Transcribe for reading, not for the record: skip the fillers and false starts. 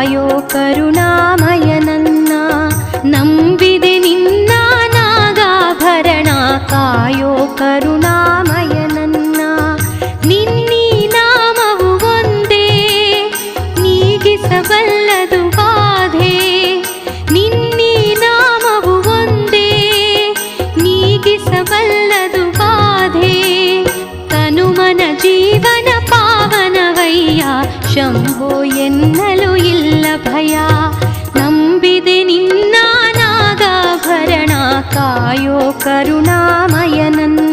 ಕಾಯೋ ಕರುಣಾಮಯ ನನ್ನ. ನಂಬಿದೆ ನಿನ್ನ ನಾಗಾಭರಣ ಕಾಯೋ ಕರುಣಾಮಯ ನನ್ನ. ನಿನ್ನೀ ನಾಮವು ಒಂದೇ ನೀಗಿಸಬಲ್ಲದು ಬಾಧೆ. ನಿನ್ನೀ ನಾಮವು ಒಂದೇ ನೀಗಿಸಬಲ್ಲದು ಬಾಧೆ. ತನುಮನ ಜೀವನ ಪಾವನವಯ್ಯ ಶಂಭೋ ಎನ್ನಲು ಇಲ್ಲ ಭಯ. ನಂಬಿದೆ ನಿನ್ನ ನಾಗಾಭರಣ ಕಾಯೋ ಕರುಣಾಮಯ ನನ್ನ.